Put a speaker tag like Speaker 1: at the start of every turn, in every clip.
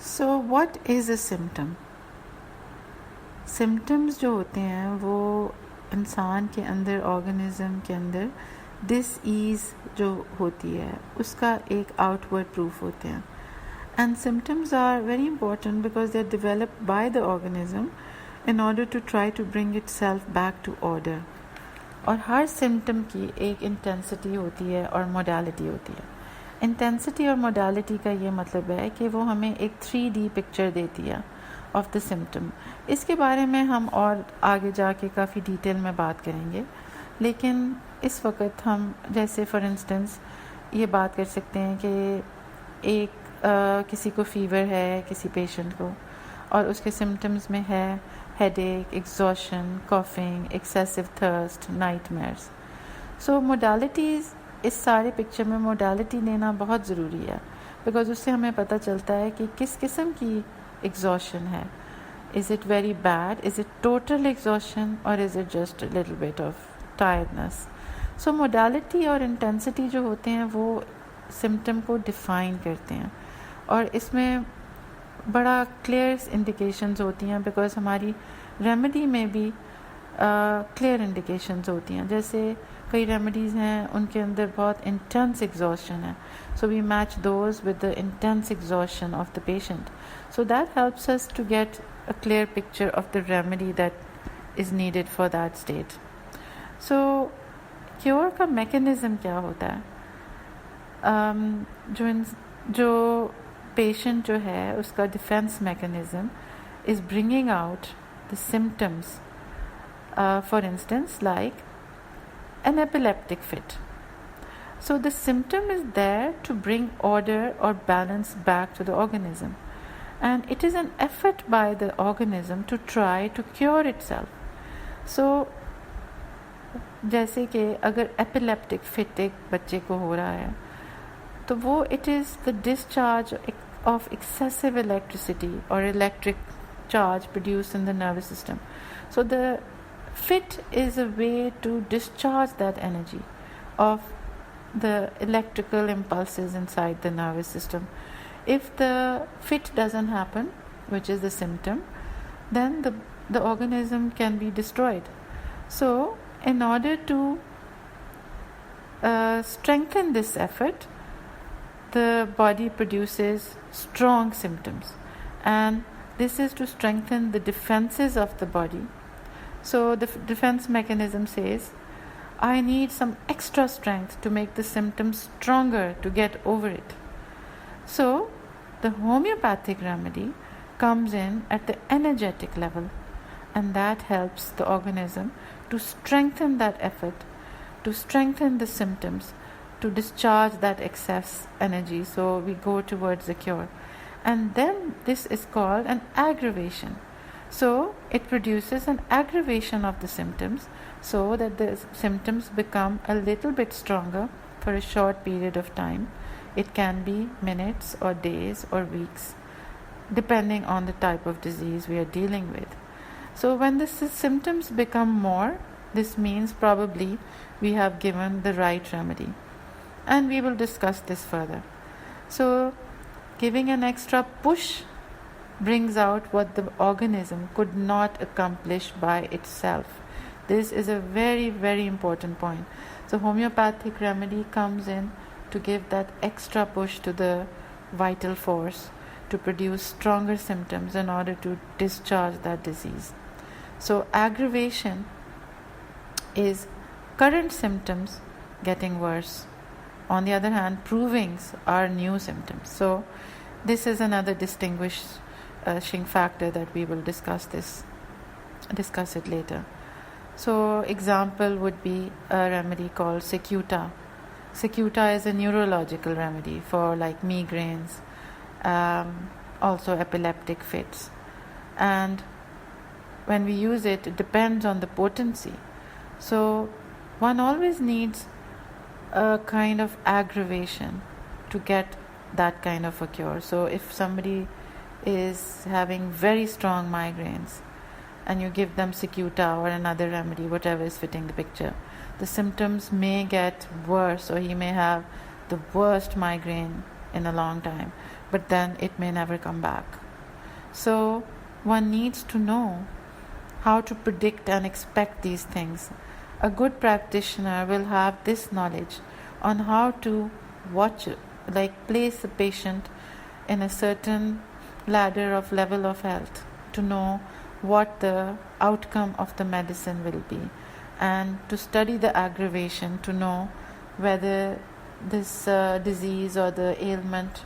Speaker 1: So what is a symptom? Symptoms जो होते हैं वो इंसान के अंदर, ऑर्गेनिज्म के अंदर डिस-ईज़ जो होती है उसका एक आउटवर्ड प्रूफ होते हैं. And symptoms are very important because they are developed by the organism in order to try to bring itself back to order. और हर सिम्टम की एक इंटेंसिटी होती है और मोडालिटी होती है. इंटेंसिटी और मोडालिटी का ये मतलब है कि वो हमें एक 3D पिक्चर देती है ऑफ द सिम्टम. इसके बारे में हम और आगे जाके काफ़ी डिटेल में बात करेंगे, लेकिन इस वक्त हम जैसे फॉर इंस्टेंस ये बात कर सकते हैं कि किसी को फीवर है, किसी पेशेंट को, और उसके सिम्टम्स में है headache, exhaustion, coughing, excessive thirst, nightmares. So modalities, इस सारे पिक्चर में मोडालिटी लेना बहुत ज़रूरी है बिकॉज उससे हमें पता चलता है कि किस किस्म की एग्जॉशन है. Is it very bad, is it total exhaustion, और is it just little bit of tiredness. So modality और इंटेंसिटी जो होते हैं वो सिम्टम को डिफ़ाइन करते हैं, और इसमें बड़ा क्लियर इंडिकेशंस होती हैं बिकॉज हमारी रेमेडी में भी क्लियर इंडिकेशंस होती हैं. जैसे कई रेमेडीज़ हैं उनके अंदर बहुत इंटेंस एग्जॉशन है, so we match those with the intense exhaustion of the patient. So that helps us to get a clear picture of the remedy that is needed for that state. So cure का mechanism क्या होता है? जो patient जो है उसका defence mechanism is bringing out the symptoms, for instance like an epileptic fit. So the symptom is there to bring order or balance back to the organism, and it is an effort by the organism to try to cure itself. So जैसे कि अगर epileptic fit एक बच्चे को हो रहा है तो वो it is the discharge of excessive electricity or electric charge produced in the nervous system. So the fit is a way to discharge that energy of the electrical impulses inside the nervous system. If the fit doesn't happen, which is the symptom, then the organism can be destroyed. So in order to strengthen this effort, the body produces strong symptoms, and this is to strengthen the defenses of the body. So the defense mechanism says, I need some extra strength to make the symptoms stronger to get over it. So the homeopathic remedy comes in at the energetic level, and that helps the organism to strengthen that effort, to strengthen the symptoms, to discharge that excess energy, so we go towards the cure. And then this is called an aggravation. So it produces an aggravation of the symptoms so that the symptoms become a little bit stronger for a short period of time. It can be minutes or days or weeks, depending on the type of disease we are dealing with. So when the symptoms become more, this means probably we have given the right remedy. And we will discuss this further. So giving an extra push brings out what the organism could not accomplish by itself. This is a very, very important point. So homeopathic remedy comes in to give that extra push to the vital force to produce stronger symptoms in order to discharge that disease. So aggravation is current symptoms getting worse. On the other hand, provings are new symptoms. So this is another distinguishing factor that we will discuss it later. So example would be a remedy called Secuta. Secuta is a neurological remedy for like migraines, also epileptic fits, and when we use it, it depends on the potency. So one always needs a kind of aggravation to get that kind of a cure. So if somebody is having very strong migraines and you give them Secuta or another remedy, whatever is fitting the picture, the symptoms may get worse, or he may have the worst migraine in a long time but then it may never come back. So one needs to know how to predict and expect these things. A good practitioner will have this knowledge on how to watch, place the patient in a certain ladder of level of health to know what the outcome of the medicine will be, and to study the aggravation to know whether this disease or the ailment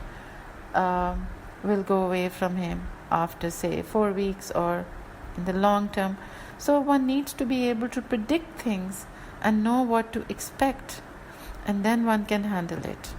Speaker 1: will go away from him after, say, 4 weeks or in the long term. So one needs to be able to predict things and know what to expect, and then one can handle it.